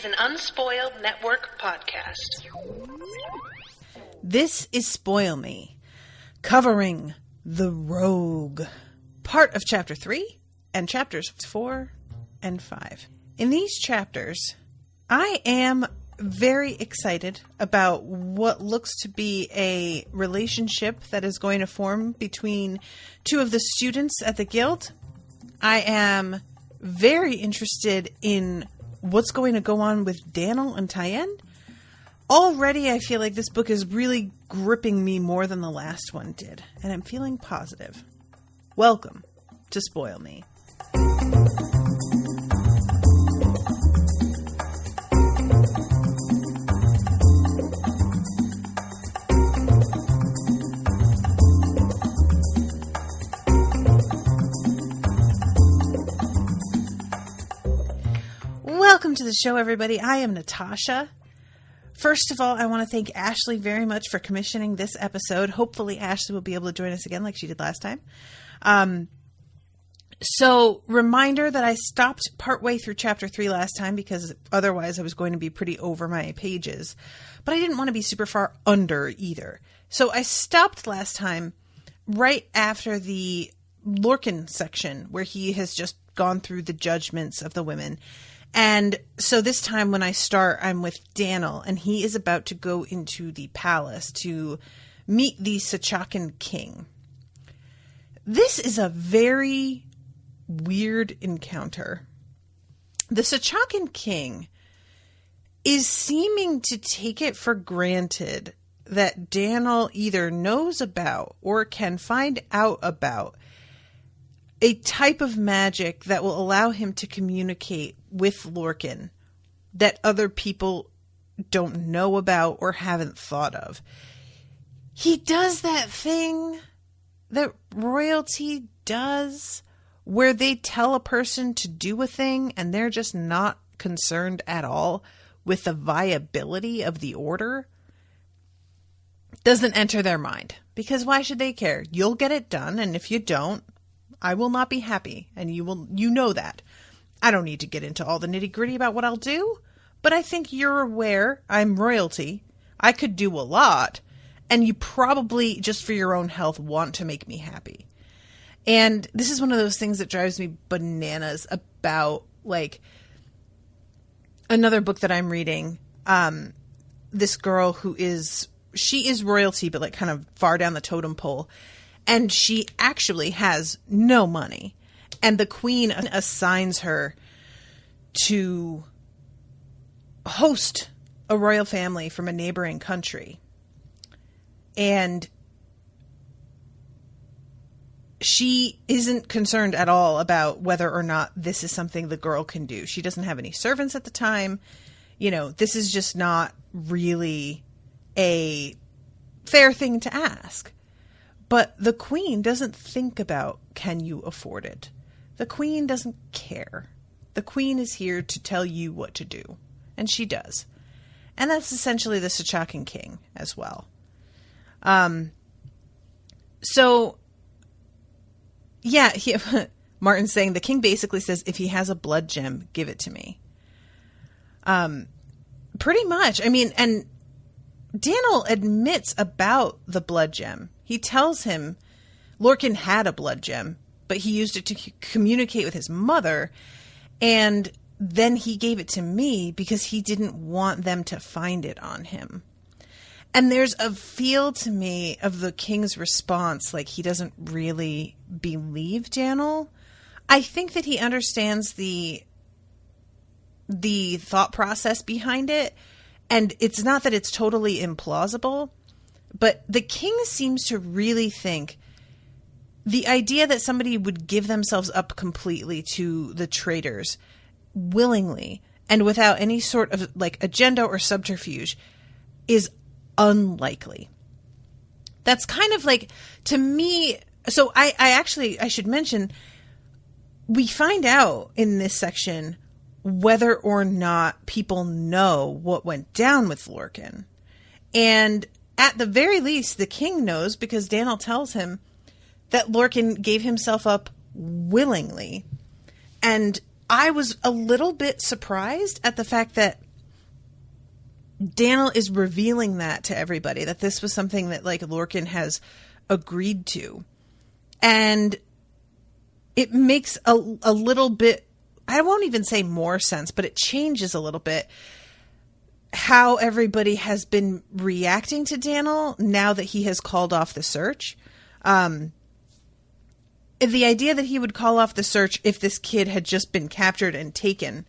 an Unspoiled Network podcast. This is Spoil Me, covering The Rogue, part of Chapter 3 and Chapters 4 and 5. In these chapters, I am very excited about what looks to be a relationship that is going to form between two of the students at the guild. I am very interested in what's going to go on with Dannyl and Tayend. Already, I feel like this book is really gripping me more than the last one did, and I'm feeling positive. Welcome to Spoil Me. Welcome to the show, everybody. I am Natasha. First of all, I want to thank Ashleigh very much for commissioning this episode. Hopefully, Ashleigh will be able to join us again like she did last time. So, reminder that I stopped partway through Chapter 3 last time because otherwise I was going to be pretty over my pages. But I didn't want to be super far under either. So, I stopped last time right after the Lorkin section where he has just gone through the judgments of the women. And so this time when I start, I'm with Dannyl, and he is about to go into the palace to meet the Sachakan king. This is a very weird encounter. The Sachakan king is seeming to take it for granted that Dannyl either knows about or can find out about a type of magic that will allow him to communicate with Lorkin that other people don't know about or haven't thought of. He does that thing that royalty does, where they tell a person to do a thing and they're just not concerned at all with the viability of the order. Doesn't enter their mind, because why should they care? You'll get it done, and if you don't, I will not be happy, and you know that. I don't need to get into all the nitty-gritty about what I'll do, but I think you're aware I'm royalty. I could do a lot, and you probably, just for your own health, want to make me happy. And this is one of those things that drives me bananas about, like, another book that I'm reading. This girl she is royalty, but, like, kind of far down the totem pole. And she actually has no money. And the queen assigns her to host a royal family from a neighboring country. And she isn't concerned at all about whether or not this is something the girl can do. She doesn't have any servants at the time. You know, this is just not really a fair thing to ask. But the queen doesn't think about, can you afford it? The queen doesn't care. The queen is here to tell you what to do. And she does. And that's essentially the Sachakan king as well. Martin's saying the king basically says, if he has a blood gem, give it to me. Pretty much. I mean, and Dannyl admits about the blood gem. He tells him Lorkin had a blood gem, but he used it to communicate with his mother, and then he gave it to me because he didn't want them to find it on him. And there's a feel to me of the king's response, like he doesn't really believe Dannyl. I think that he understands the thought process behind it, and it's not that it's totally implausible. But the king seems to really think the idea that somebody would give themselves up completely to the traitors willingly and without any sort of like agenda or subterfuge is unlikely. That's kind of like, to me, so I should mention, we find out in this section whether or not people know what went down with Lorkin. And at the very least, the king knows because Dannyl tells him that Lorkin gave himself up willingly. And I was a little bit surprised at the fact that Dannyl is revealing that to everybody, that this was something that like Lorkin has agreed to. And it makes a little bit, I won't even say more sense, but it changes a little bit how everybody has been reacting to Dannyl now that he has called off the search. The idea that he would call off the search if this kid had just been captured and taken,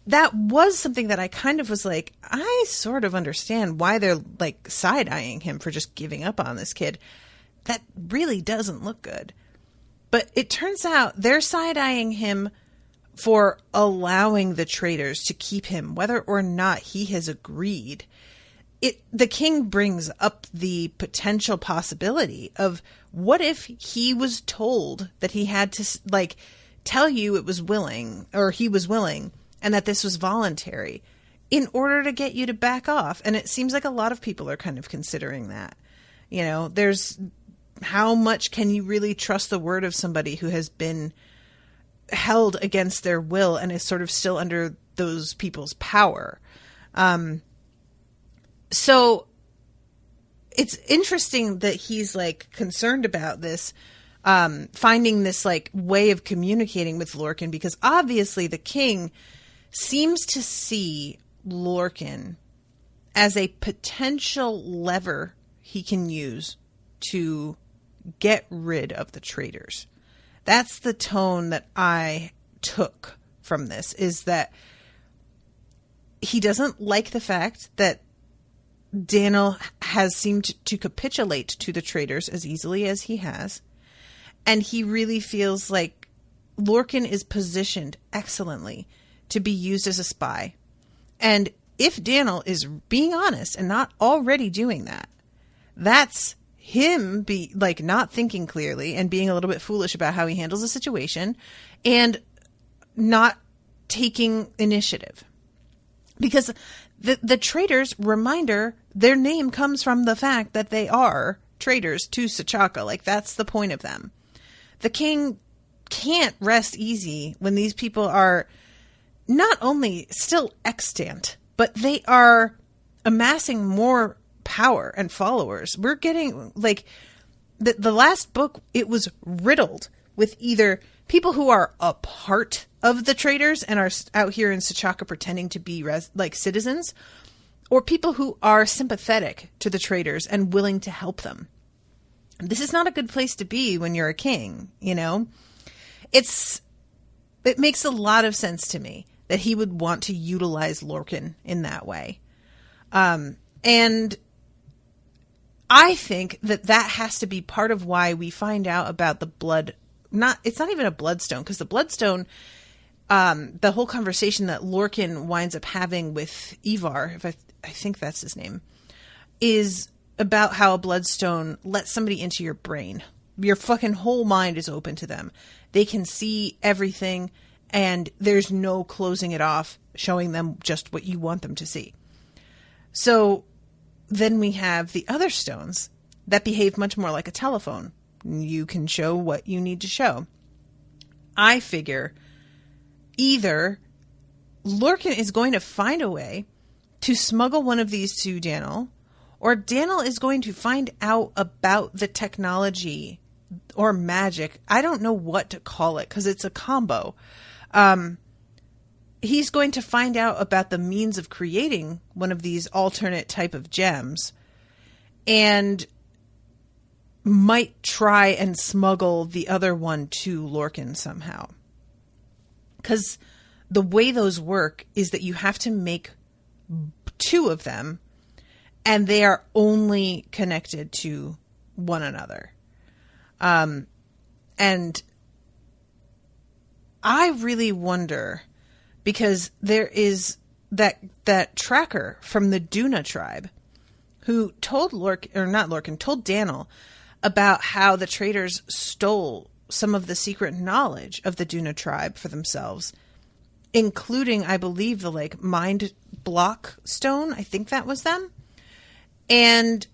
that was something that I kind of was like, I sort of understand why they're like side-eyeing him for just giving up on this kid. That really doesn't look good. But it turns out they're side-eyeing him for allowing the traitors to keep him, whether or not he has agreed. The king brings up the potential possibility of, what if he was told that he had to like tell you it was willing, or he was willing, and that this was voluntary in order to get you to back off. And it seems like a lot of people are kind of considering that. You know, there's, how much can you really trust the word of somebody who has been held against their will and is sort of still under those people's power? So it's interesting that he's like concerned about this, finding this like way of communicating with Lorkin, because obviously the king seems to see Lorkin as a potential lever he can use to get rid of the traitors. That's the tone that I took from this, is that he doesn't like the fact that Dannyl has seemed to capitulate to the traitors as easily as he has. And he really feels like Lorkin is positioned excellently to be used as a spy. And if Dannyl is being honest and not already doing that, that's him not thinking clearly and being a little bit foolish about how he handles the situation and not taking initiative. Because the traitors, reminder, their name comes from the fact that they are traitors to Sachaka. Like, that's the point of them. The king can't rest easy when these people are not only still extant, but they are amassing more power and followers. We're getting, like, the last book, it was riddled with either people who are a part of the traitors and are out here in Sachaka pretending to be citizens, or people who are sympathetic to the traitors and willing to help them. This is not a good place to be when you're a king, you know? It makes a lot of sense to me that he would want to utilize Lorkin in that way. And I think that has to be part of why we find out about the blood. It's not even a bloodstone, because the bloodstone, the whole conversation that Lorkin winds up having with Ivar, if I think that's his name, is about how a bloodstone lets somebody into your brain. Your fucking whole mind is open to them. They can see everything, and there's no closing it off, showing them just what you want them to see. So then we have the other stones that behave much more like a telephone. You can show what you need to show. I figure either Lorkin is going to find a way to smuggle one of these to Dannyl, or Dannyl is going to find out about the technology or magic. I don't know what to call it, because it's a combo. He's going to find out about the means of creating one of these alternate type of gems, and might try and smuggle the other one to Lorkin somehow. Because the way those work is that you have to make two of them, and they are only connected to one another. And I really wonder, because there is that tracker from the Duna tribe who told told Dannyl about how the traitors stole some of the secret knowledge of the Duna tribe for themselves, including, I believe, the mind block stone. I think that was them. And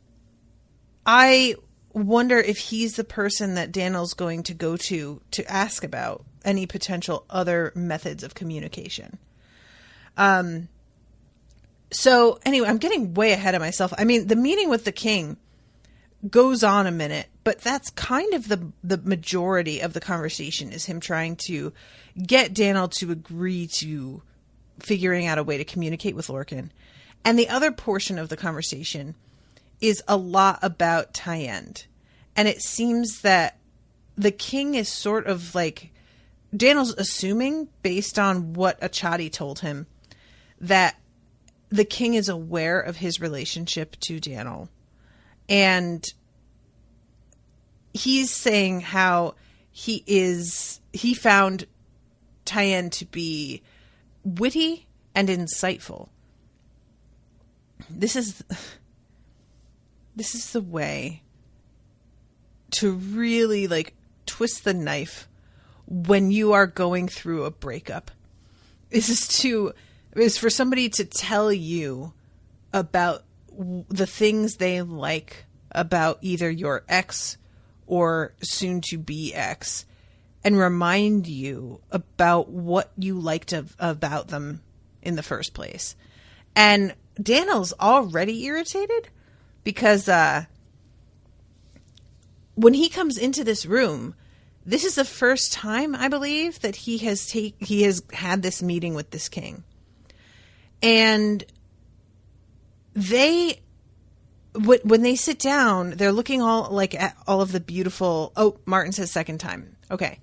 I wonder if he's the person that Dannyl's going to go to ask about any potential other methods of communication. So anyway, I'm getting way ahead of myself. I mean, the meeting with the king goes on a minute, but that's kind of the majority of the conversation, is him trying to get Dannyl to agree to figuring out a way to communicate with Lorkin. And the other portion of the conversation is a lot about Tayend. And it seems that the king is sort of like, Dannyl's assuming, based on what Achati told him, that the king is aware of his relationship to Dannyl. And he's saying how he found Tayend to be witty and insightful. This is the way to really like twist the knife when you are going through a breakup. Is for somebody to tell you about the things they like about either your ex or soon to be ex, and remind you about what you liked about them in the first place. And Dannyl's already irritated because when he comes into this room, this is the first time, I believe, that he has had this meeting with this king. And when they sit down, they're looking all like at all of the beautiful. Oh, Martin says second time. Okay.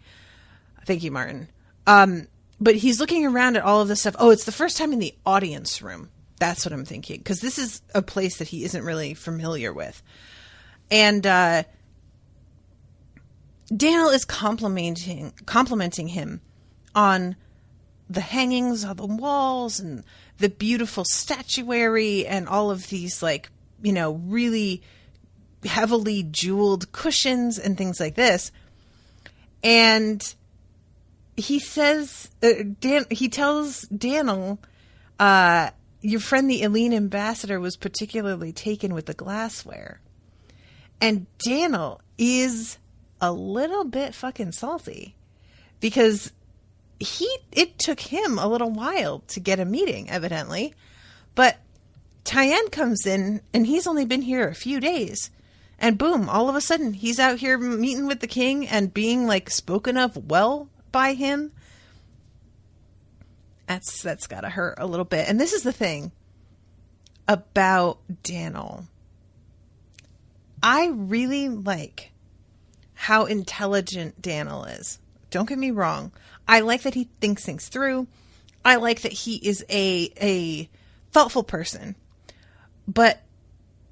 Thank you, Martin. But he's looking around at all of this stuff. Oh, it's the first time in the audience room. That's what I'm thinking. Because this is a place that he isn't really familiar with. And Dannyl is complimenting him on the hangings on the walls and the beautiful statuary and all of these, like, you know, really heavily jeweled cushions and things like this. And he says, he tells Dannyl, your friend the Eileen ambassador was particularly taken with the glassware. And Dannyl is a little bit fucking salty because it took him a little while to get a meeting, evidently. But Tayend comes in and he's only been here a few days. And boom, all of a sudden he's out here meeting with the king and being like spoken of well by him. That's gotta hurt a little bit. And this is the thing about Dannyl. I really like how intelligent Dannyl is. Don't get me wrong. I like that he thinks things through. I like that he is a thoughtful person. But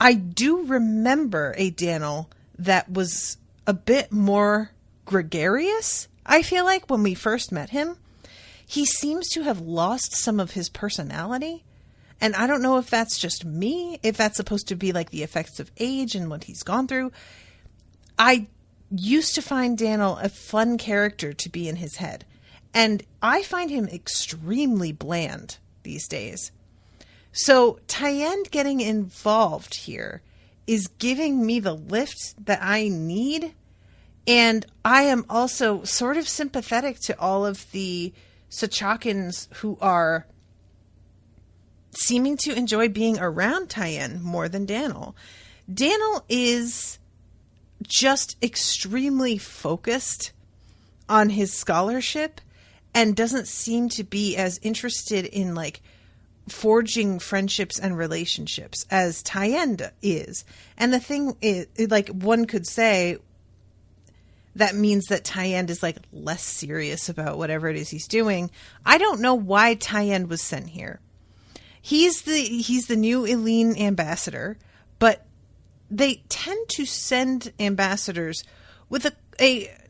I do remember a Dannyl that was a bit more gregarious, I feel like, when we first met him. He seems to have lost some of his personality. And I don't know if that's just me, if that's supposed to be like the effects of age and what he's gone through. I used to find Dannyl a fun character to be in his head. And I find him extremely bland these days. So Tayend getting involved here is giving me the lift that I need. And I am also sort of sympathetic to all of the Sachakans who are seeming to enjoy being around Tayend more than Dannyl. Dannyl is just extremely focused on his scholarship and doesn't seem to be as interested in like forging friendships and relationships as Tayend is. And the thing is, like, one could say that means that Tayend is like less serious about whatever it is he's doing. I don't know why Tayend was sent here. He's the new Eileen ambassador, but they tend to send ambassadors with a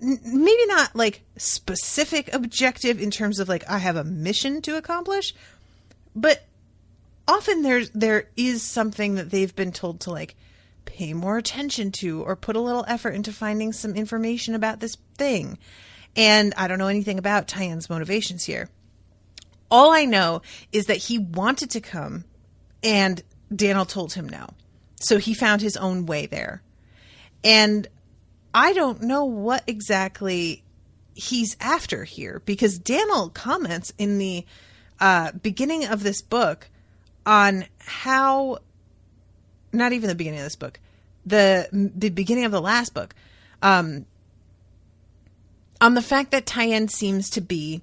maybe not like specific objective in terms of like I have a mission to accomplish, but often there is something that they've been told to like pay more attention to or put a little effort into finding some information about this thing. And I don't know anything about Tayend's motivations here. All I know is that he wanted to come and Dannyl told him no. So he found his own way there. And I don't know what exactly he's after here, because Dannyl comments in the beginning of this book on how, not even the beginning of this book, the beginning of the last book, on the fact that Tayend seems to be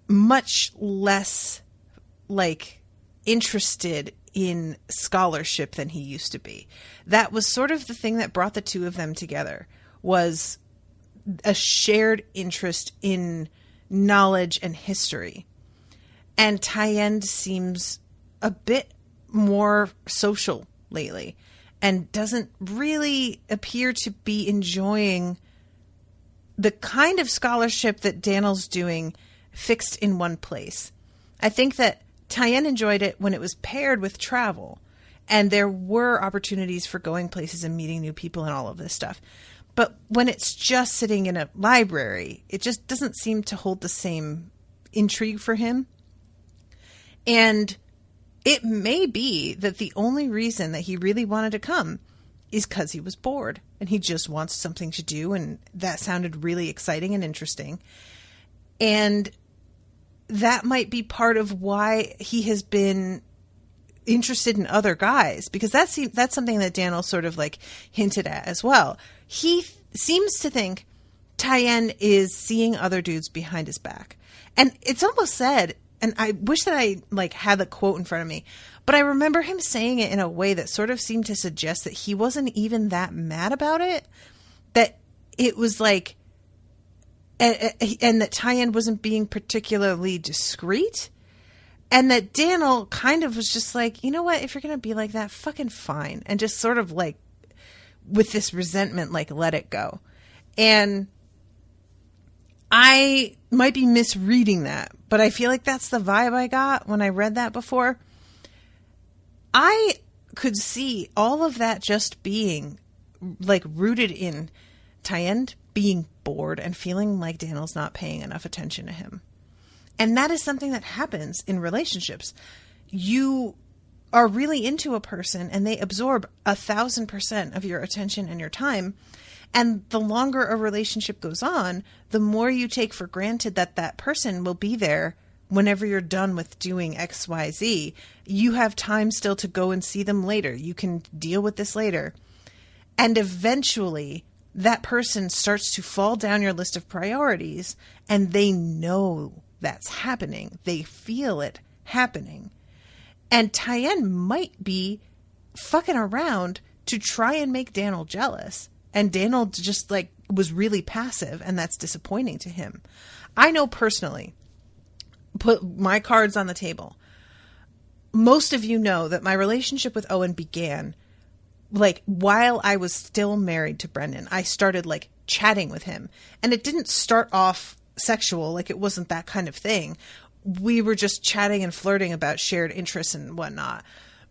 much less like interested in scholarship than he used to be. That was sort of the thing that brought the two of them together, was a shared interest in knowledge and history. And Tayend seems a bit more social lately and doesn't really appear to be enjoying the kind of scholarship that Danyll's doing fixed in one place. I think that Tayend enjoyed it when it was paired with travel, and there were opportunities for going places and meeting new people and all of this stuff. But when it's just sitting in a library, it just doesn't seem to hold the same intrigue for him. And it may be that the only reason that he really wanted to come is because he was bored and he just wants something to do. And that sounded really exciting and interesting. And that might be part of why he has been interested in other guys, because that's something that Dannyl sort of like hinted at as well. He seems to think Tayend is seeing other dudes behind his back. And it's almost said, and I wish that I like had the quote in front of me, but I remember him saying it in a way that sort of seemed to suggest that he wasn't even that mad about it, that it was like, and that Tayend wasn't being particularly discreet, and that Dannyl kind of was just like, you know what, if you're going to be like that, fucking fine. And just sort of like, with this resentment, like, let it go. And I might be misreading that, but I feel like that's the vibe I got when I read that before. I could see all of that just being like rooted in Tayend being bored and feeling like Danyll's not paying enough attention to him. And that is something that happens in relationships. You are really into a person and they absorb 1,000% of your attention and your time. And the longer a relationship goes on, the more you take for granted that that person will be there whenever you're done with doing X, Y, Z. You have time still to go and see them later. You can deal with this later. And eventually that person starts to fall down your list of priorities, and they know that's happening. They feel it happening. And Tayend might be fucking around to try and make Dannyl jealous. And Dannyl just like was really passive, and that's disappointing to him. I know personally, put my cards on the table. Most of you know that my relationship with Owen began like while I was still married to Brendan. I started like chatting with him, and it didn't start off sexual. Like it wasn't that kind of thing. We were just chatting and flirting about shared interests and whatnot.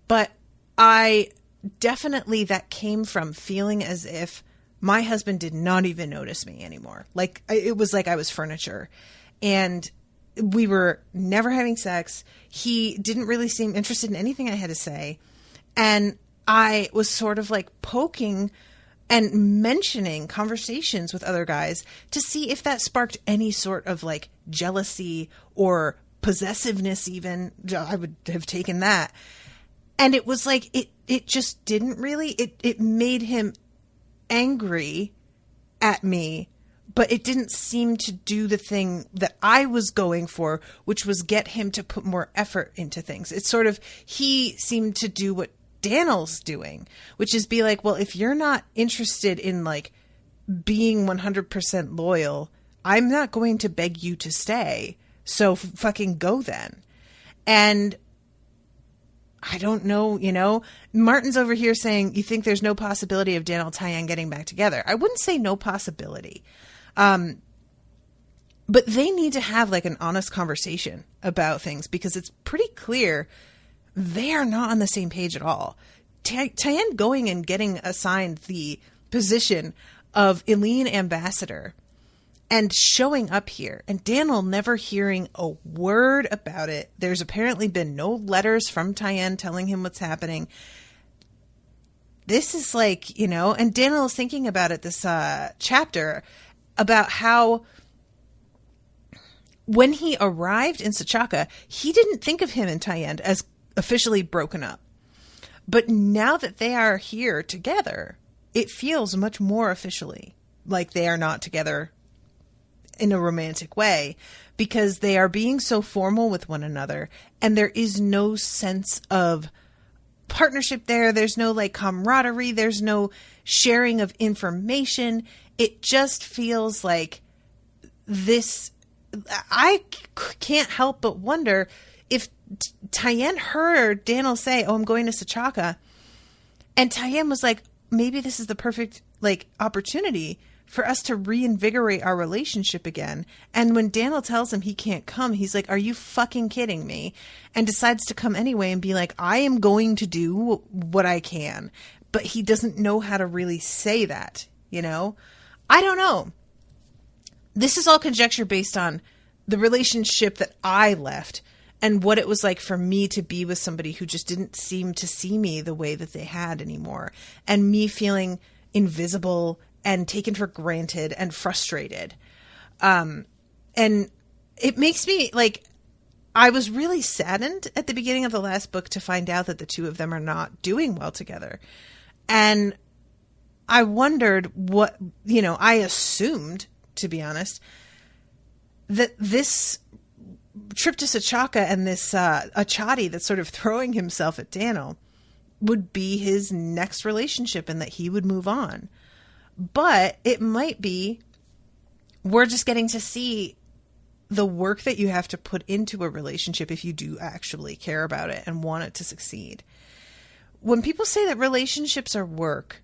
But I definitely, that came from feeling as if my husband did not even notice me anymore. Like it was like I was furniture, and we were never having sex. He didn't really seem interested in anything I had to say. And I was sort of like poking and mentioning conversations with other guys to see if that sparked any sort of like jealousy or possessiveness even. I would have taken that. And it was like, it just didn't really, it made him angry at me, but it didn't seem to do the thing that I was going for, which was get him to put more effort into things. It's sort of, he seemed to do what Danyll's doing, which is be like, well, if you're not interested in like being 100% loyal, I'm not going to beg you to stay. So fucking go then. And I don't know, you know, Martin's over here saying, you think there's no possibility of Dannyl and Tayend getting back together? I wouldn't say no possibility. But they need to have like an honest conversation about things, because it's pretty clear they are not on the same page at all. Tayend going and getting assigned the position of Eileen ambassador and showing up here, and Dannyl never hearing a word about it. There's apparently been no letters from Tayend telling him what's happening. This is like, you know, and Dannyl is thinking about it this chapter about how when he arrived in Sachaka, he didn't think of him and Tayend as officially broken up. But now that they are here together, it feels much more officially like they are not together in a romantic way, because they are being so formal with one another, and there is no sense of partnership there. There's no like camaraderie. There's no sharing of information. It just feels like this. I can't help but wonder if Tayend heard Dannyl say, "Oh, I'm going to Sachaka," and Tayend was like, maybe this is the perfect like opportunity for us to reinvigorate our relationship again. And when Dannyl tells him he can't come, he's like, are you fucking kidding me? And decides to come anyway and be like, I am going to do what I can. But he doesn't know how to really say that, you know? I don't know. This is all conjecture based on the relationship that I left and what it was like for me to be with somebody who just didn't seem to see me the way that they had anymore. And me feeling invisible and taken for granted and frustrated. And it makes me like, I was really saddened at the beginning of the last book to find out that the two of them are not doing well together. And I wondered what, you know, I assumed, to be honest, that this trip to Sachaka and this Achati that's sort of throwing himself at Dannyl would be his next relationship and that he would move on. But it might be we're just getting to see the work that you have to put into a relationship if you do actually care about it and want it to succeed. When people say that relationships are work,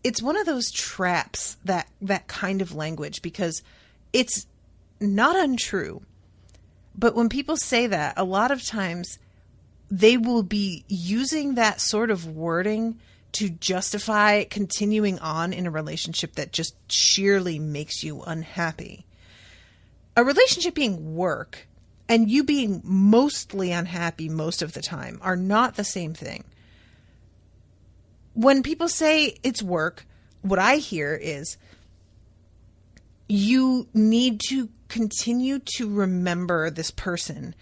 it's one of those traps, that kind of language, because it's not untrue. But when people say that, a lot of times they will be using that sort of wording to justify continuing on in a relationship that just sheerly makes you unhappy. A relationship being work and you being mostly unhappy most of the time are not the same thing. When people say it's work, what I hear is you need to continue to remember this person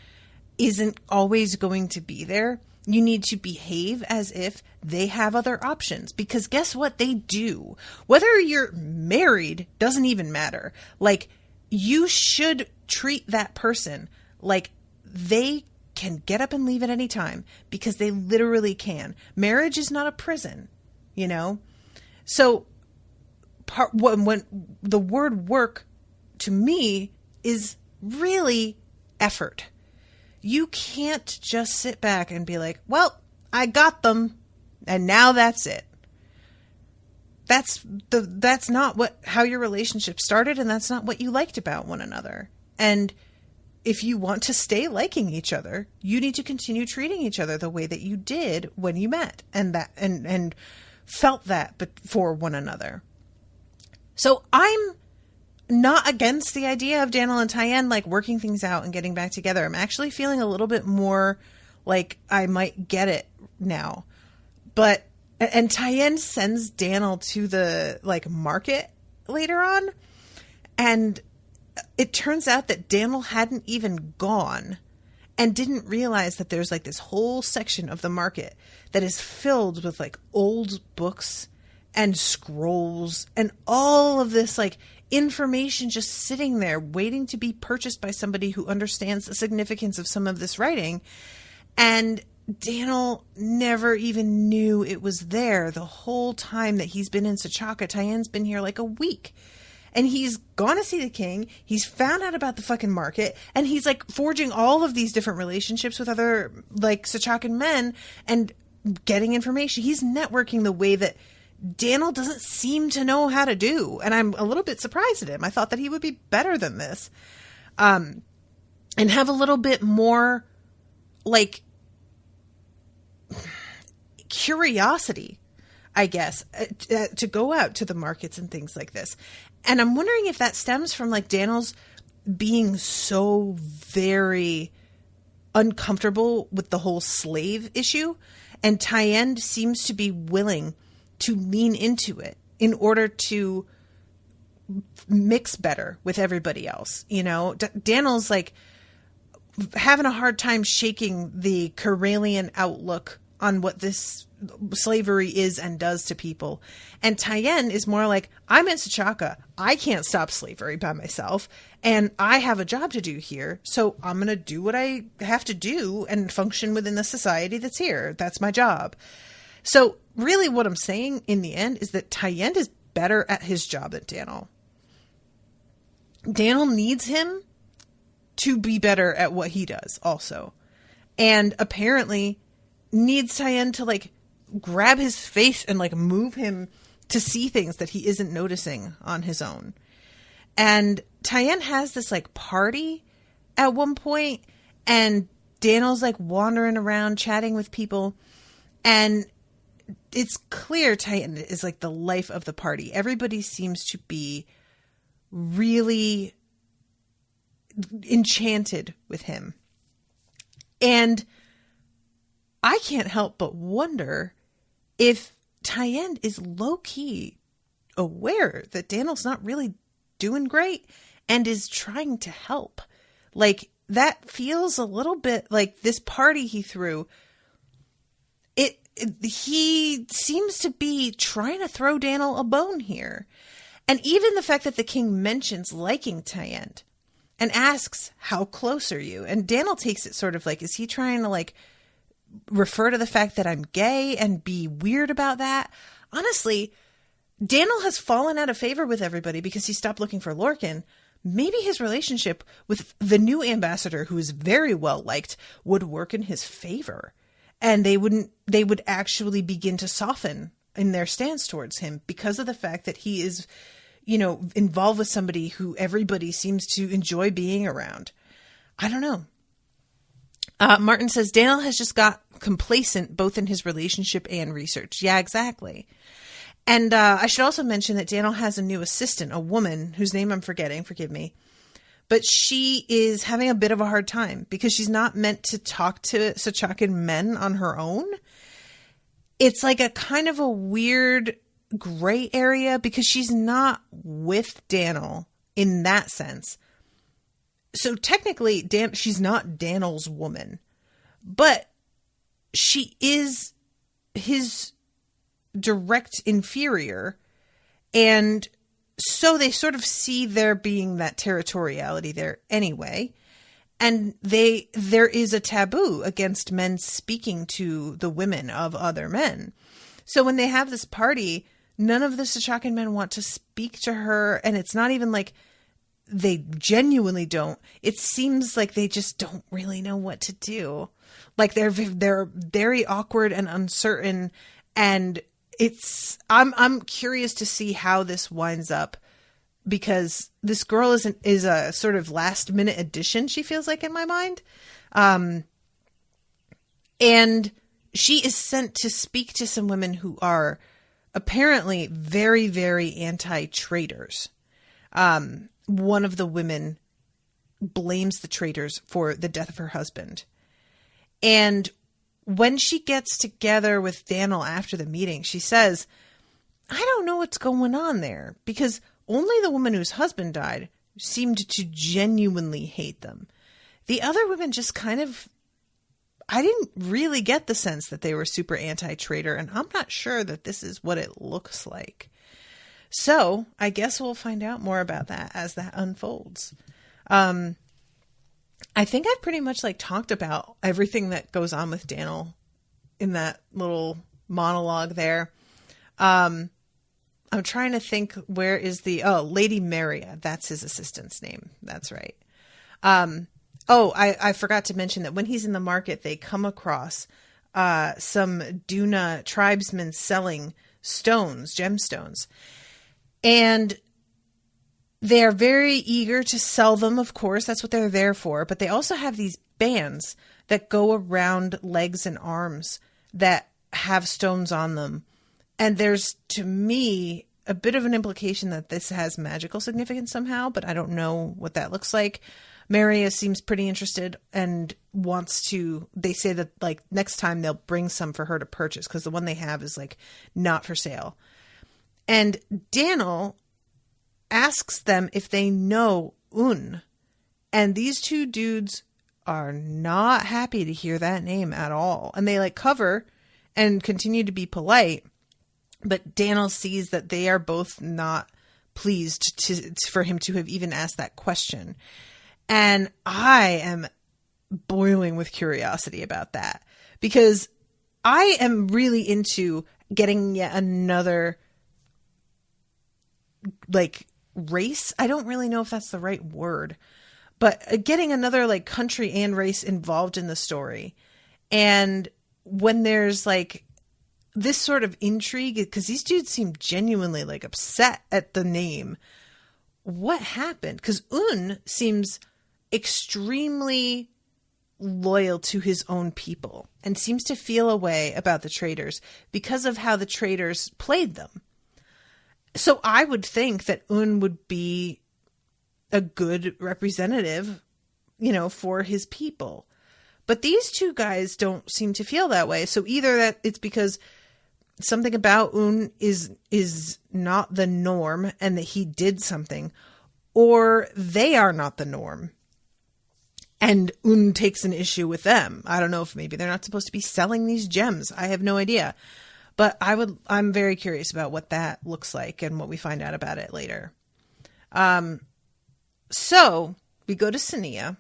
isn't always going to be there. You need to behave as if they have other options, because guess what? They do. Whether you're married doesn't even matter. Like, you should treat that person like they can get up and leave at any time, because they literally can. Marriage is not a prison, you know? So when the word work to me is really effort. You can't just sit back and be like, well, I got them and now that's it. That's not how your relationship started, and that's not what you liked about one another. And if you want to stay liking each other, you need to continue treating each other the way that you did when you met and felt that but for one another. So I'm not against the idea of Dannyl and Tayend like working things out and getting back together. I'm actually feeling a little bit more like I might get it now. And Tayend sends Dannyl to the like market later on, and it turns out that Dannyl hadn't even gone and didn't realize that there's like this whole section of the market that is filled with like old books and scrolls and all of this like information just sitting there waiting to be purchased by somebody who understands the significance of some of this writing. And Dannyl never even knew it was there the whole time that he's been in Sachaka. Tayend's been here like a week. And he's gone to see the king. He's found out about the fucking market. And he's like forging all of these different relationships with other like Sachakan men and getting information. He's networking the way that Dannyl doesn't seem to know how to do. And I'm a little bit surprised at him. I thought that he would be better than this. And have a little bit more like curiosity, I guess, to go out to the markets and things like this. And I'm wondering if that stems from like Dannyl's being so very uncomfortable with the whole slave issue. And Tayend seems to be willing to lean into it in order to mix better with everybody else. You know, Dannyl's like having a hard time shaking the Karelian outlook on what this slavery is and does to people. And Tayend is more like, I'm in Sachaka. I can't stop slavery by myself. And I have a job to do here. So I'm going to do what I have to do and function within the society that's here. That's my job. So really what I'm saying in the end is that Tayend is better at his job than Dannyl. Dannyl needs him to be better at what he does also. And apparently needs Tayend to like grab his face and like move him to see things that he isn't noticing on his own. And Tayend has this like party at one point, and Dannyl's like wandering around chatting with people, and it's clear Tayend is like the life of the party. Everybody seems to be really enchanted with him. And I can't help but wonder if Tayend is low-key aware that Dannyl's not really doing great and is trying to help. Like, that feels a little bit like this party he threw. He seems to be trying to throw Dannyl a bone here. And even the fact that the king mentions liking Tayend and asks, how close are you? And Dannyl takes it sort of like, is he trying to like refer to the fact that I'm gay and be weird about that? Honestly, Dannyl has fallen out of favor with everybody because he stopped looking for Lorkin. Maybe his relationship with the new ambassador, who is very well liked, would work in his favor. And they would actually begin to soften in their stance towards him because of the fact that he is, you know, involved with somebody who everybody seems to enjoy being around. I don't know. Martin says Dannyl has just got complacent both in his relationship and research. Yeah, exactly. And I should also mention that Dannyl has a new assistant, a woman whose name I'm forgetting, forgive me. But she is having a bit of a hard time because she's not meant to talk to Sachakan men on her own. It's like a kind of a weird gray area because she's not with Dannyl in that sense. So technically, she's not Dannyl's woman, but she is his direct inferior. And so they sort of see there being that territoriality there anyway. And there is a taboo against men speaking to the women of other men. So when they have this party, none of the Sachakan men want to speak to her. And it's not even like they genuinely don't. It seems like they just don't really know what to do. Like they're very awkward and uncertain. And I'm curious to see how this winds up, because this girl is a sort of last minute addition, she feels like, in my mind. And she is sent to speak to some women who are apparently very, very anti-traitors. One of the women blames the traitors for the death of her husband. And when she gets together with Dannyl after the meeting, she says, I don't know what's going on there, because only the woman whose husband died seemed to genuinely hate them. The other women just kind of, I didn't really get the sense that they were super anti-traitor, and I'm not sure that this is what it looks like. So I guess we'll find out more about that as that unfolds. I think I've pretty much like talked about everything that goes on with Dannyl in that little monologue there. I'm trying to think, where is Lady Maria. That's his assistant's name. That's right. I forgot to mention that when he's in the market, they come across some Duna tribesmen selling gemstones. And they're very eager to sell them, of course. That's what they're there for. But they also have these bands that go around legs and arms that have stones on them. And there's, to me, a bit of an implication that this has magical significance somehow, but I don't know what that looks like. Maria seems pretty interested and wants to, they say that like next time they'll bring some for her to purchase, because the one they have is like not for sale. And Dannyl asks them if they know Un. And these two dudes are not happy to hear that name at all. And they like cover and continue to be polite. But Dannyl sees that they are both not pleased for him to have even asked that question. And I am boiling with curiosity about that, because I am really into getting yet another like race. I don't really know if that's the right word, but getting another like country and race involved in the story. And when there's like this sort of intrigue, because these dudes seem genuinely like upset at the name. What happened? Because seems extremely loyal to his own people and seems to feel a way about the traitors because of how the traitors played them. So I would think that would be a good representative, for his people. But these two guys don't seem to feel that way. So either that it's because something about is not the norm and that he did something, or they are not the norm. And takes an issue with them. I don't know if maybe they're not supposed to be selling these gems. I have no idea. But I'm very curious about what that looks like and what we find out about it later. So we go to Sania,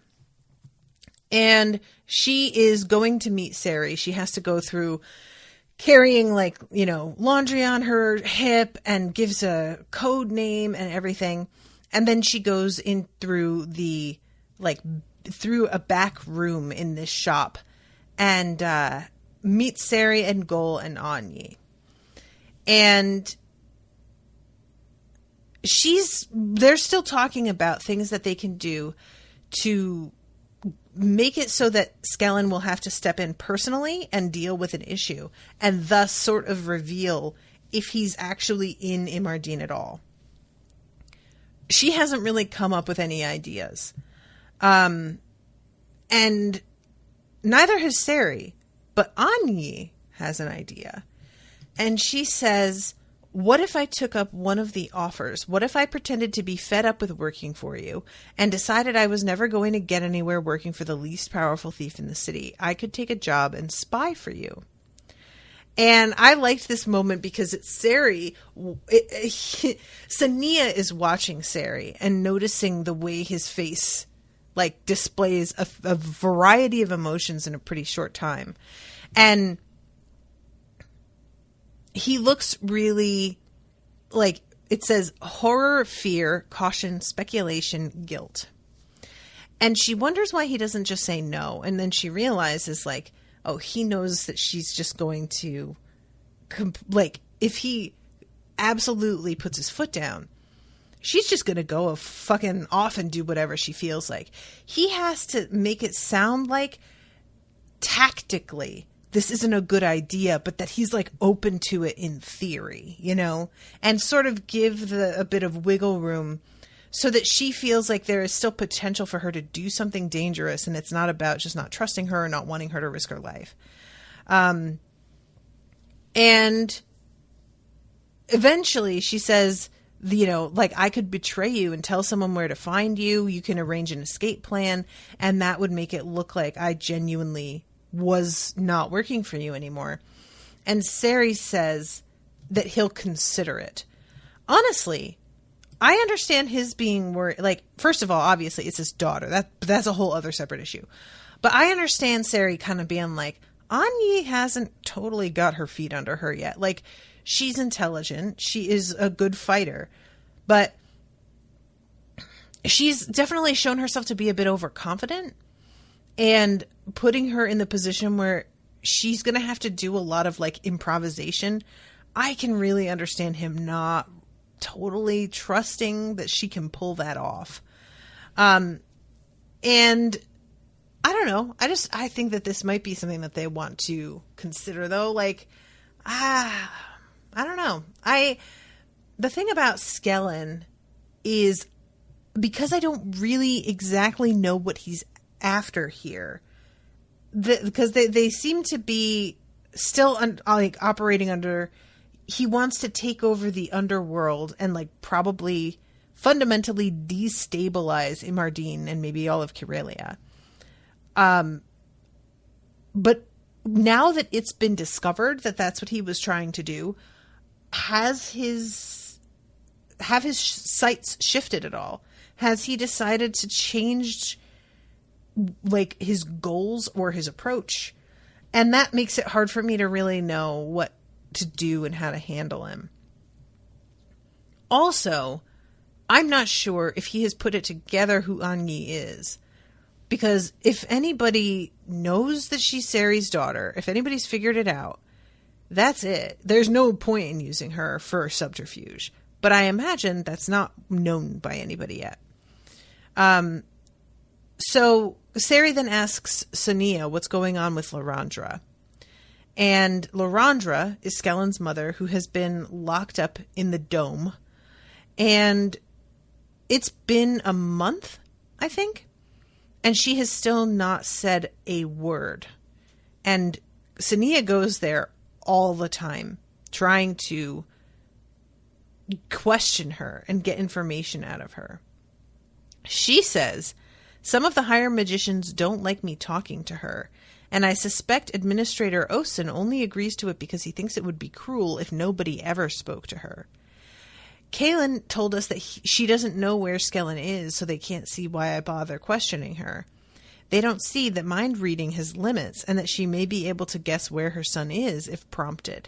and she is going to meet Sari. She has to go through carrying laundry on her hip and gives a code name and everything. And then she goes in through through a back room in this shop and meets Sari and Gol and Anya. And they're still talking about things that they can do to make it so that Skellen will have to step in personally and deal with an issue, and thus sort of reveal if he's actually in Imardine at all. She hasn't really come up with any ideas. And neither has Sari, but Anya has an idea. And she says, what if I took up one of the offers? What if I pretended to be fed up with working for you and decided I was never going to get anywhere working for the least powerful thief in the city? I could take a job and spy for you. And I liked this moment because it's Sari. Sania is watching Sari and noticing the way his face displays a variety of emotions in a pretty short time. And he looks really it says horror, fear, caution, speculation, guilt. And she wonders why he doesn't just say no. And then she realizes he knows that she's just going to if he absolutely puts his foot down, she's just going to go fucking off and do whatever she feels like. He has to make it sound like tactically this isn't a good idea, but that he's open to it in theory, and sort of give a bit of wiggle room so that she feels like there is still potential for her to do something dangerous. And it's not about just not trusting her or not wanting her to risk her life. And eventually she says, I could betray you and tell someone where to find you. You can arrange an escape plan. And that would make it look like I genuinely was not working for you anymore. And Sari says that he'll consider it. Honestly, I understand his being worried. First of all, obviously it's his daughter. That's a whole other separate issue. But I understand Sari kind of being Anya hasn't totally got her feet under her yet. She's intelligent. She is a good fighter. But she's definitely shown herself to be a bit overconfident, and putting her in the position where she's going to have to do a lot of improvisation. I can really understand him not totally trusting that she can pull that off. And I don't know. I think that this might be something that they want to consider though. I don't know. The thing about Skellen is because I don't really exactly know what he's after here, because they seem to be still operating under, he wants to take over the underworld and probably fundamentally destabilize Imardine and maybe all of Karelia. But now that it's been discovered that that's what he was trying to do, have his sights shifted at all? Has he decided to change like his goals or his approach? And that makes it hard for me to really know what to do and how to handle him. Also, I'm not sure if he has put it together who Anyi is. Because if anybody knows that she's Sari's daughter, if anybody's figured it out, that's it. There's no point in using her for subterfuge. But I imagine that's not known by anybody yet. So Sari then asks Sonia what's going on with Lorandra. And Lorandra is Skellen's mother, who has been locked up in the dome. And it's been a month, I think. And she has still not said a word. And Sonia goes there all the time, trying to question her and get information out of her. She says, some of the higher magicians don't like me talking to her, and I suspect Administrator Osen only agrees to it because he thinks it would be cruel if nobody ever spoke to her. Kaylin told us that she doesn't know where Skellen is, so they can't see why I bother questioning her. They don't see that mind reading has limits and that she may be able to guess where her son is if prompted.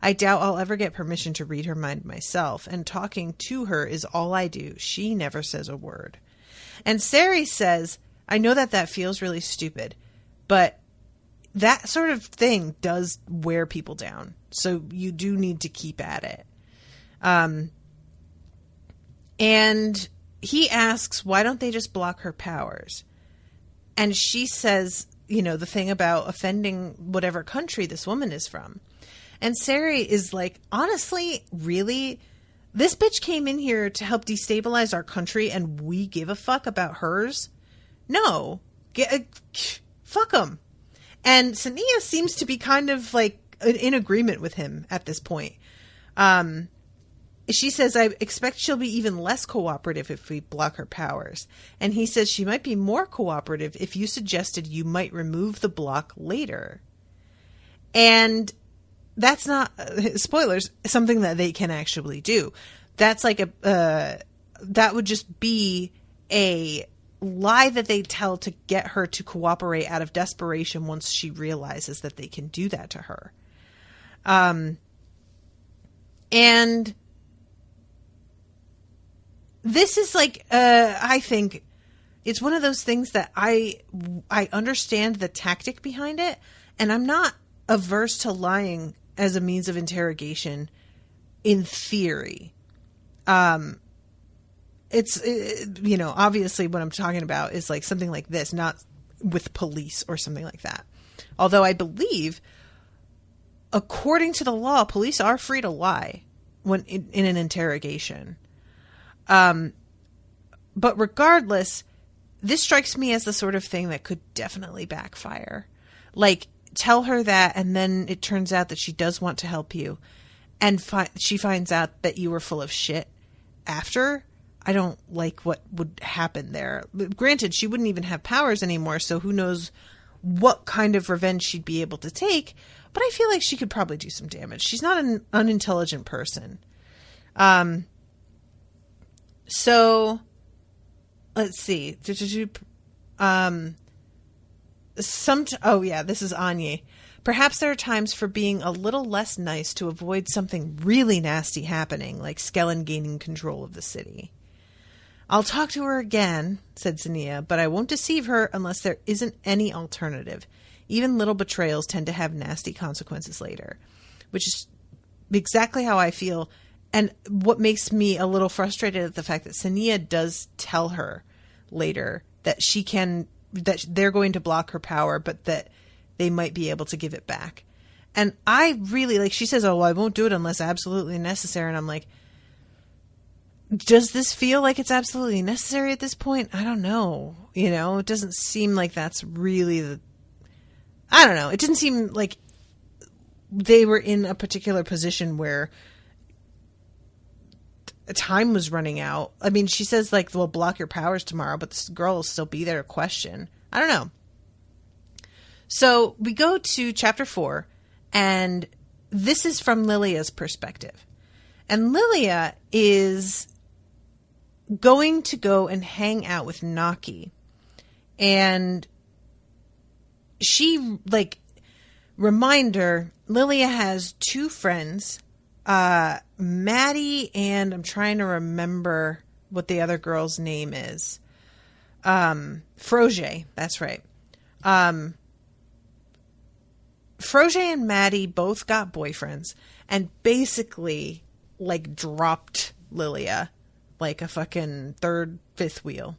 I doubt I'll ever get permission to read her mind myself, and talking to her is all I do. She never says a word. And Sari says, I know that feels really stupid, but that sort of thing does wear people down. So you do need to keep at it. And he asks, why don't they just block her powers? And she says, the thing about offending whatever country this woman is from. And Sari is like, honestly, really? This bitch came in here to help destabilize our country and we give a fuck about hers? No. Fuck them. And Sonia seems to be kind of like in agreement with him at this point. She says, I expect she'll be even less cooperative if we block her powers. And he says she might be more cooperative if you suggested you might remove the block later. And that's not, spoilers, something that they can actually do. That's like that would just be a lie that they tell to get her to cooperate out of desperation once she realizes that they can do that to her. And this is like, I think it's one of those things that I understand the tactic behind it, and I'm not averse to lying as a means of interrogation in theory. It's, obviously what I'm talking about is like something like this, not with police or something like that. Although I believe, according to the law, police are free to lie when in an interrogation. But regardless, this strikes me as the sort of thing that could definitely backfire. Like, tell her that, and then it turns out that she does want to help you, and she finds out that you were full of shit after. I don't like what would happen there. Granted, she wouldn't even have powers anymore, so who knows what kind of revenge she'd be able to take, but I feel like she could probably do some damage. She's not an unintelligent person. So, let's see. This is Anya. Perhaps there are times for being a little less nice to avoid something really nasty happening, like Skellen gaining control of the city. I'll talk to her again, said Sonia, but I won't deceive her unless there isn't any alternative. Even little betrayals tend to have nasty consequences later, which is exactly how I feel. And what makes me a little frustrated at the fact that Sonia does tell her later that that they're going to block her power, but that they might be able to give it back. And I really, like, she says, oh, well, I won't do it unless absolutely necessary. And I'm like, does this feel like it's absolutely necessary at this point? I don't know. It doesn't seem like that's really I don't know. It didn't seem like they were in a particular position where time was running out. I mean, she says, like, we'll block your powers tomorrow, but this girl will still be there to question. I don't know. So we go to chapter 4, and this is from Lilia's perspective. And Lilia is going to go and hang out with Naki. And she, like, reminder, Lilia has 2 friends, Maddie, and I'm trying to remember what the other girl's name is. Froge, that's right. Froge and Maddie both got boyfriends and basically, like, dropped Lilia like a fucking third, fifth wheel.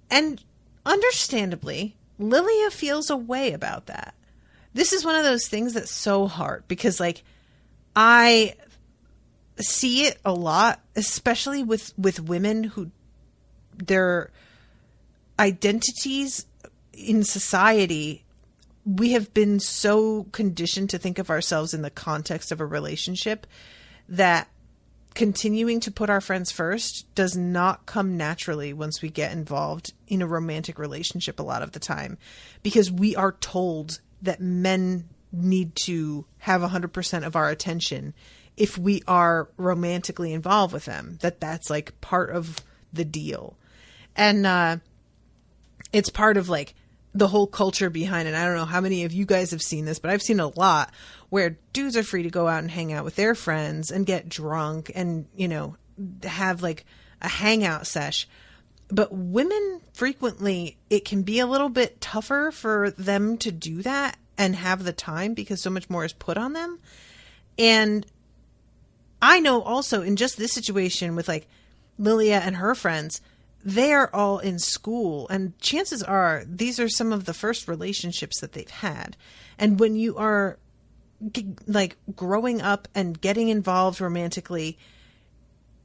And understandably, Lilia feels a way about that. This is one of those things that's so hard because, like, I see it a lot, especially with women who their identities in society, we have been so conditioned to think of ourselves in the context of a relationship that continuing to put our friends first does not come naturally once we get involved in a romantic relationship a lot of the time, because we are told that men need to have 100% of our attention if we are romantically involved with them, that's like part of the deal. And it's part of like the whole culture behind it. I don't know how many of you guys have seen this, but I've seen a lot where dudes are free to go out and hang out with their friends and get drunk and, you know, have like a hangout sesh. But women frequently, it can be a little bit tougher for them to do that and have the time because so much more is put on them. And I know also in just this situation with like Lilia and her friends, they are all in school, and chances are these are some of the first relationships that they've had. And when you are like growing up and getting involved romantically,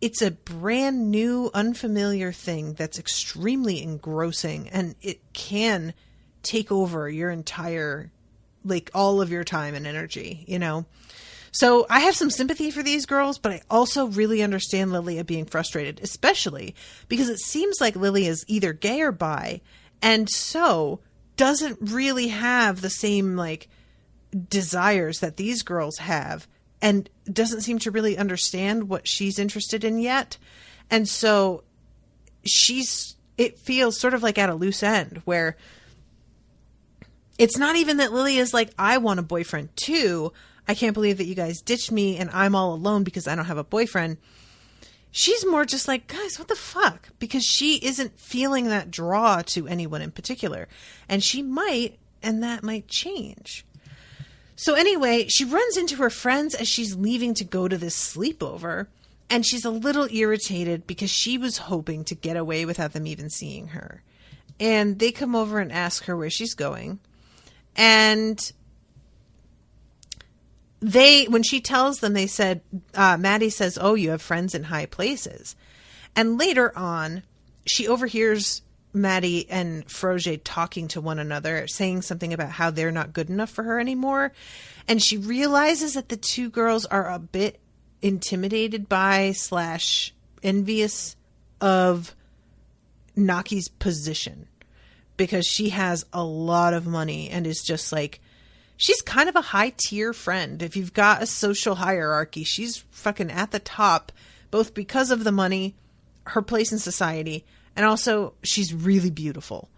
it's a brand new, unfamiliar thing that's extremely engrossing, and it can take over your entire, like, all of your time and energy, you know? So I have some sympathy for these girls, but I also really understand Lilia being frustrated, especially because it seems like Lilia is either gay or bi, and so doesn't really have the same, like, desires that these girls have, and doesn't seem to really understand what she's interested in yet. And so it feels sort of like at a loose end where it's not even that Lilia's like, I want a boyfriend too. I can't believe that you guys ditched me and I'm all alone because I don't have a boyfriend. She's more just like, guys, what the fuck? Because she isn't feeling that draw to anyone in particular. And she might, and that might change. So anyway, she runs into her friends as she's leaving to go to this sleepover. And she's a little irritated because she was hoping to get away without them even seeing her. And they come over and ask her where she's going. And when she tells them, they said, Maddie says, oh, you have friends in high places. And later on, she overhears Maddie and Froge talking to one another, saying something about how they're not good enough for her anymore. And she realizes that the two girls are a bit intimidated by / envious of Naki's position, because she has a lot of money and is just like, she's kind of a high tier friend. If you've got a social hierarchy, she's fucking at the top, both because of the money, her place in society, and also she's really beautiful.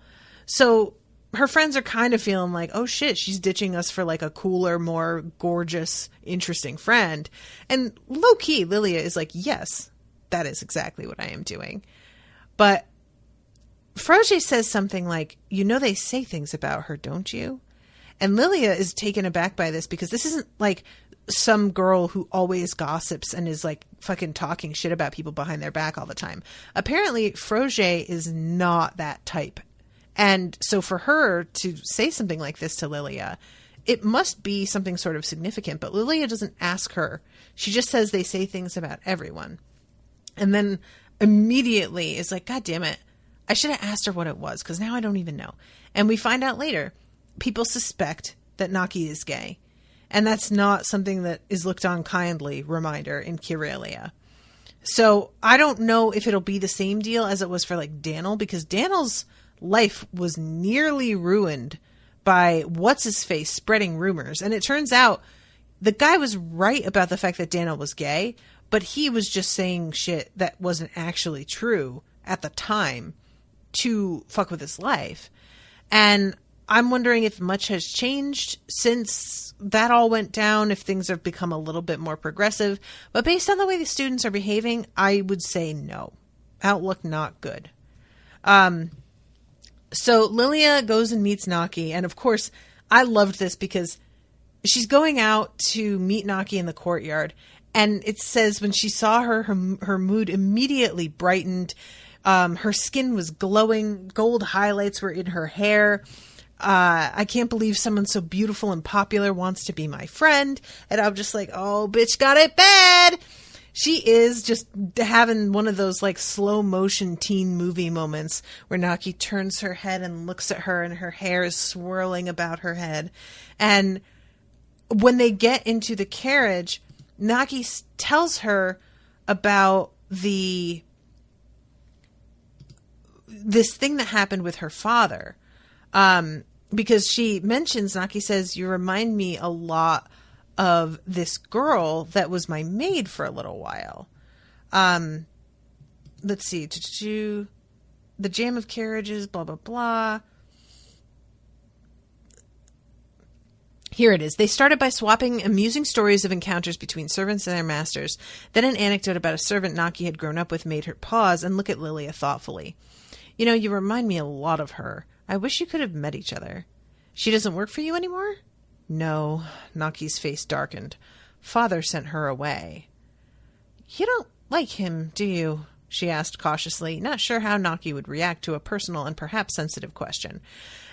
So her friends are kind of feeling like, oh shit, she's ditching us for like a cooler, more gorgeous, interesting friend. And low key, Lilia is like, yes, that is exactly what I am doing. But Froge says something like, you know, they say things about her, don't you? And Lilia is taken aback by this because this isn't like some girl who always gossips and is like fucking talking shit about people behind their back all the time. Apparently, Froge is not that type. And so for her to say something like this to Lilia, it must be something sort of significant. But Lilia doesn't ask her. She just says they say things about everyone. And then immediately is like, God damn it, I should have asked her what it was, because now I don't even know. And we find out later, people suspect that Naki is gay. And that's not something that is looked on kindly, reminder, in Kirelia. So I don't know if it'll be the same deal as it was for like Dannyl, because Dannyl's life was nearly ruined by what's-his-face spreading rumors. And it turns out the guy was right about the fact that Dannyl was gay, but he was just saying shit that wasn't actually true at the time to fuck with his life. And I'm wondering if much has changed since that all went down, if things have become a little bit more progressive. But based on the way the students are behaving, I would say no. Outlook not good. So Lilia goes and meets Naki. And of course, I loved this because she's going out to meet Naki in the courtyard. And it says when she saw her mood immediately brightened. Her skin was glowing. Gold highlights were in her hair. I can't believe someone so beautiful and popular wants to be my friend. And I'm just like, oh, bitch got it bad. She is just having one of those like slow motion teen movie moments where Naki turns her head and looks at her and her hair is swirling about her head. And when they get into the carriage, Naki tells her about this thing that happened with her father. Because she mentions, Naki says, you remind me a lot of this girl that was my maid for a little while. Let's see. The jam of carriages, blah, blah, blah. Here it is. They started by swapping amusing stories of encounters between servants and their masters. Then an anecdote about a servant Naki had grown up with made her pause and look at Lilia thoughtfully. You know, you remind me a lot of her. I wish you could have met each other. She doesn't work for you anymore? No. Naki's face darkened. Father sent her away. You don't like him, do you? She asked cautiously, not sure how Naki would react to a personal and perhaps sensitive question.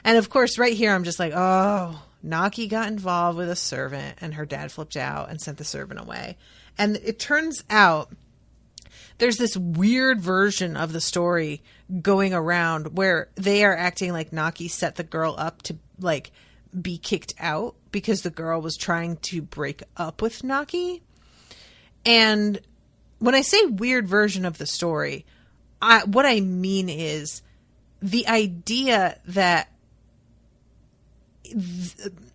And of course, right here, I'm just like, oh, Naki got involved with a servant and her dad flipped out and sent the servant away. And it turns out there's this weird version of the story going around where they are acting like Naki set the girl up to like be kicked out because the girl was trying to break up with Naki. And when I say weird version of the story, what I mean is the idea that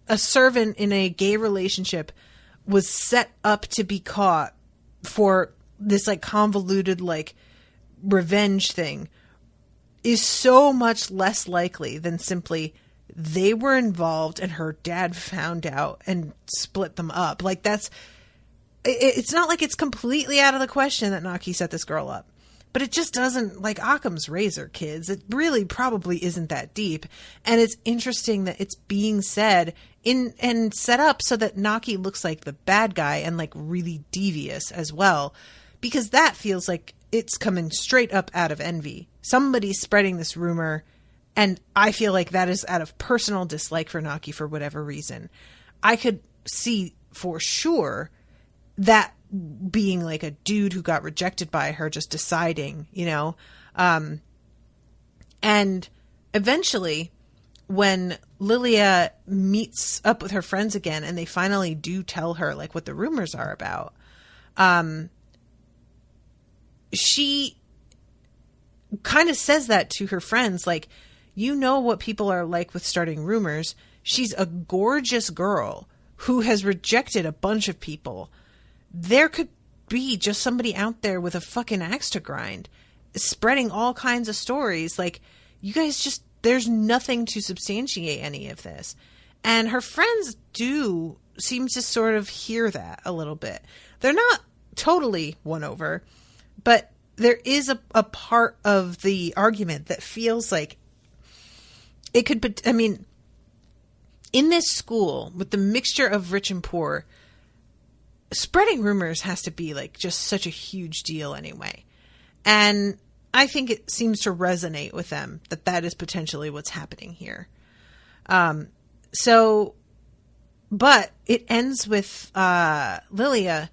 a servant in a gay relationship was set up to be caught for this like convoluted like revenge thing is so much less likely than simply they were involved and her dad found out and split them up. Like it's not like it's completely out of the question that Naki set this girl up, but it just doesn't, like Occam's razor, kids. It really probably isn't that deep. And it's interesting that it's being said and set up so that Naki looks like the bad guy and like really devious as well, because that feels like it's coming straight up out of envy. Somebody's spreading this rumor, and I feel like that is out of personal dislike for Naki for whatever reason. I could see for sure that being like a dude who got rejected by her just deciding, you know. And eventually, when Lilia meets up with her friends again and they finally do tell her like what the rumors are about, she kind of says that to her friends, like, you know what people are like with starting rumors. She's a gorgeous girl who has rejected a bunch of people. There could be just somebody out there with a fucking axe to grind, spreading all kinds of stories. Like, you guys just, there's nothing to substantiate any of this. And her friends do seem to sort of hear that a little bit. They're not totally won over, but there is a part of the argument that feels like it could, I mean, in this school with the mixture of rich and poor, spreading rumors has to be like just such a huge deal anyway. And I think it seems to resonate with them that that is potentially what's happening here. But it ends with Lilia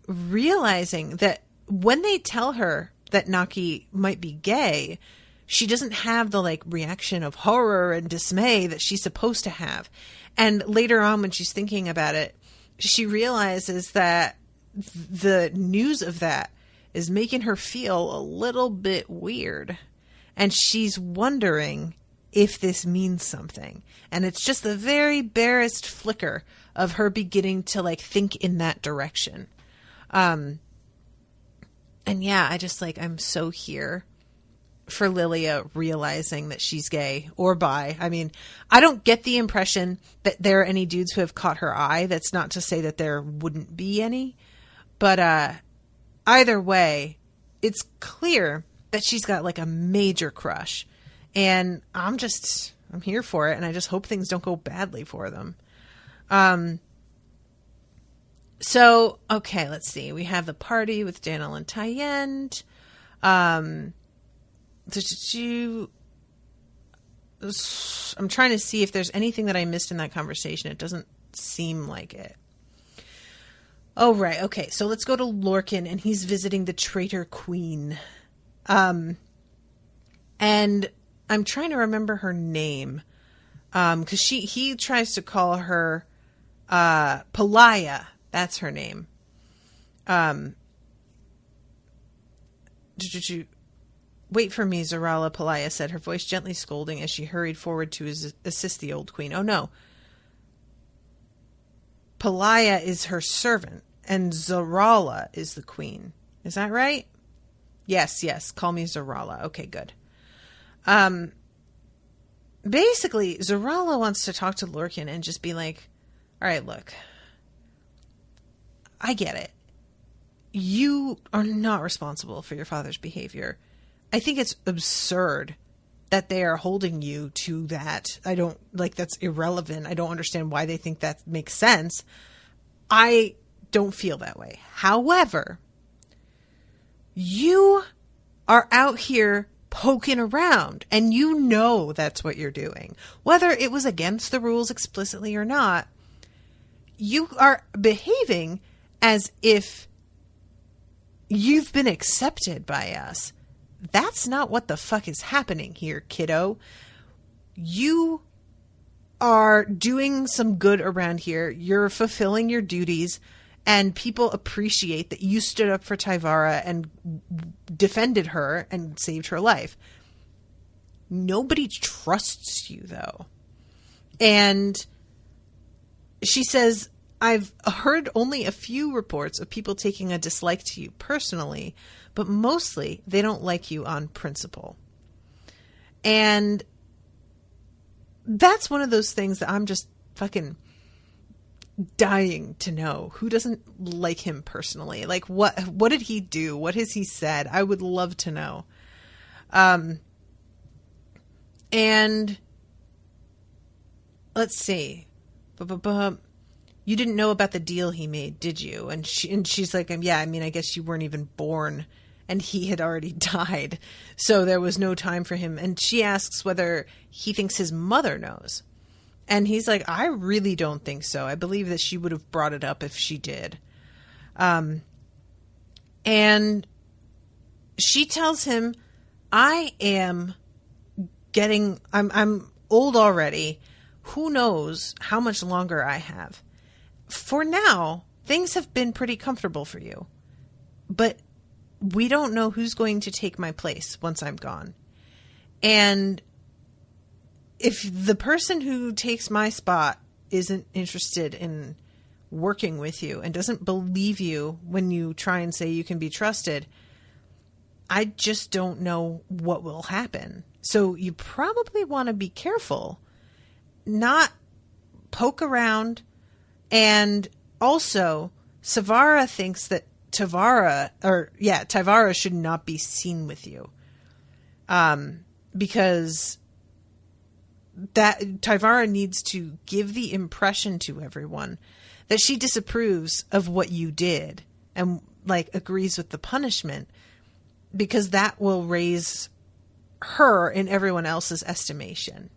realizing that when they tell her that Naki might be gay, she doesn't have the like reaction of horror and dismay that she's supposed to have. And later on, when she's thinking about it, she realizes that the news of that is making her feel a little bit weird. And she's wondering if this means something. And it's just the very barest flicker of her beginning to like think in that direction. And yeah, I just like, I'm so here for Lilia realizing that she's gay or bi. I mean, I don't get the impression that there are any dudes who have caught her eye. That's not to say that there wouldn't be any, but either way, it's clear that she's got like a major crush, and I'm here for it, and I just hope things don't go badly for them. So, okay, let's see. We have the party with Dannyl and Tayend. I'm trying to see if there's anything that I missed in that conversation. It doesn't seem like it. Oh, right. Okay. So let's go to Lorkin, and he's visiting the Traitor Queen. And I'm trying to remember her name. Cause he tries to call her, Pelaya. That's her name. Wait for me, Zarala, Pelaya said, her voice gently scolding as she hurried forward to assist the old queen. Oh, no. Pelaya is her servant, and Zarala is the queen. Is that right? Yes. Call me Zarala. Okay, good. Basically, Zarala wants to talk to Lorkin and just be like, all right, look, I get it. You are not responsible for your father's behavior. I think it's absurd that they are holding you to that. That's irrelevant. I don't understand why they think that makes sense. I don't feel that way. However, you are out here poking around, and you know that's what you're doing. Whether it was against the rules explicitly or not, you are behaving as if you've been accepted by us. That's not what the fuck is happening here, kiddo. You are doing some good around here. You're fulfilling your duties, and people appreciate that you stood up for Tyvara and defended her and saved her life. Nobody trusts you, though. And she says, I've heard only a few reports of people taking a dislike to you personally, but mostly they don't like you on principle. And that's one of those things that I'm just fucking dying to know. Who doesn't like him personally? Like, what did he do? What has he said? I would love to know. And let's see. You didn't know about the deal he made, did you? And she's like, yeah, I mean, I guess you weren't even born, and he had already died. So there was no time for him. And she asks whether he thinks his mother knows. And he's like, I really don't think so. I believe that she would have brought it up if she did. And she tells him, I'm old already. Who knows how much longer I have? For now, things have been pretty comfortable for you. But we don't know who's going to take my place once I'm gone. And if the person who takes my spot isn't interested in working with you and doesn't believe you when you try and say you can be trusted, I just don't know what will happen. So you probably want to be careful, not poke around. And also, Savara thinks that Tyvara should not be seen with you. Because that Tyvara needs to give the impression to everyone that she disapproves of what you did and agrees with the punishment, because that will raise her in everyone else's estimation.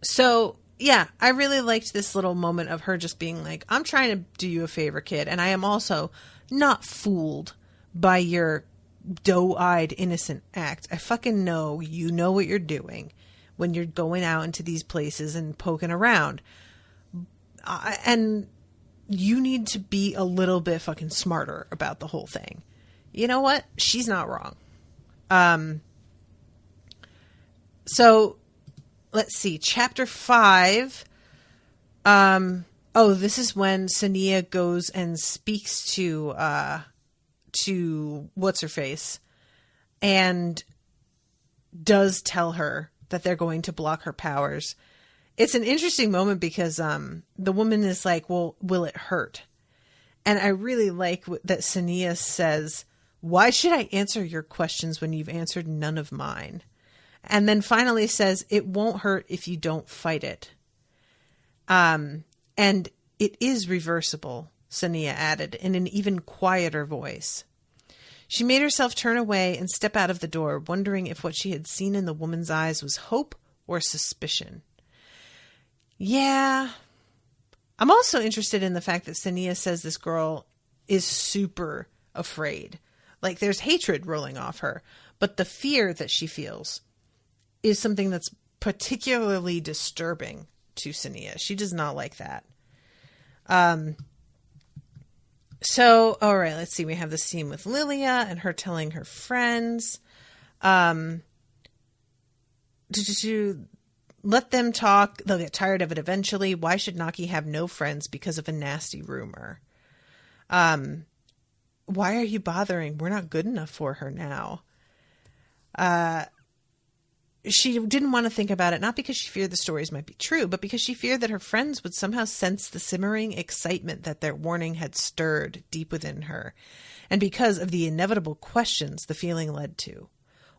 So yeah, I really liked this little moment of her just being like, I'm trying to do you a favor, kid. And I am also not fooled by your doe-eyed innocent act. I fucking know you know what you're doing when you're going out into these places and poking around. And you need to be a little bit fucking smarter about the whole thing. You know what? She's not wrong. So let's see, chapter 5. This is when Sania goes and speaks to what's her face, and does tell her that they're going to block her powers. It's an interesting moment because the woman is like, well, will it hurt? And I really like that Sania says, why should I answer your questions when you've answered none of mine? And then finally says, it won't hurt if you don't fight it. And it is reversible, Sania added in an even quieter voice. She made herself turn away and step out of the door, wondering if what she had seen in the woman's eyes was hope or suspicion. Yeah. I'm also interested in the fact that Sania says this girl is super afraid. Like, there's hatred rolling off her, but the fear that she feels is something that's particularly disturbing to Sania. She does not like that. So, all right, let's see. We have the scene with Lilia and her telling her friends. Let them talk. They'll get tired of it eventually. Why should Naki have no friends because of a nasty rumor? Why are you bothering? We're not good enough for her now. She didn't want to think about it, not because she feared the stories might be true, but because she feared that her friends would somehow sense the simmering excitement that their warning had stirred deep within her, and because of the inevitable questions the feeling led to.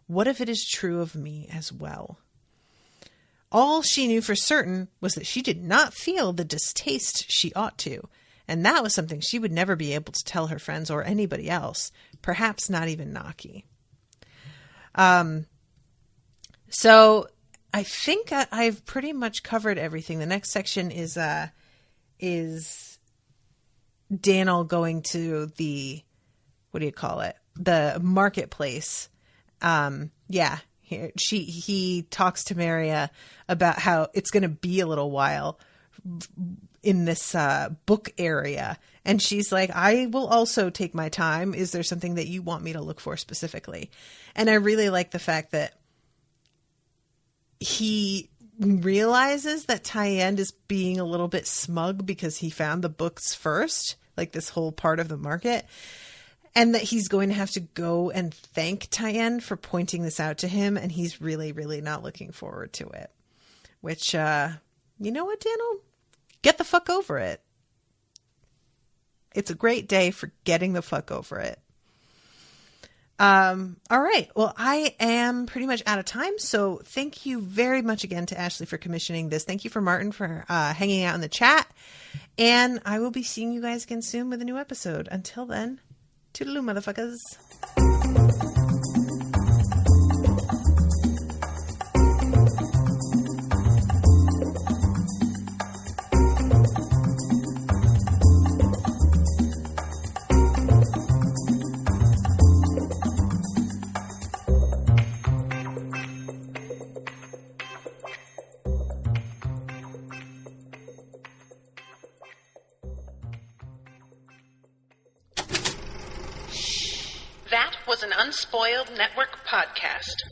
What if it is true of me as well? All she knew for certain was that she did not feel the distaste she ought to, and that was something she would never be able to tell her friends or anybody else, perhaps not even Naki. So I think I've pretty much covered everything. The next section is Dannyl going to the, what do you call it? The marketplace. He talks to Maria about how it's going to be a little while in this book area. And she's like, I will also take my time. Is there something that you want me to look for specifically? And I really like the fact that he realizes that Tayend is being a little bit smug because he found the books first, like this whole part of the market, and that he's going to have to go and thank Tayend for pointing this out to him, and he's really, really not looking forward to it. Which, you know what, Dannyl? Get the fuck over it. It's a great day for getting the fuck over it. All right. Well, I am pretty much out of time. So thank you very much again to Ashleigh for commissioning this. Thank you for Martin for hanging out in the chat. And I will be seeing you guys again soon with a new episode. Until then, toodaloo, motherfuckers. That was an Unspoiled Network podcast.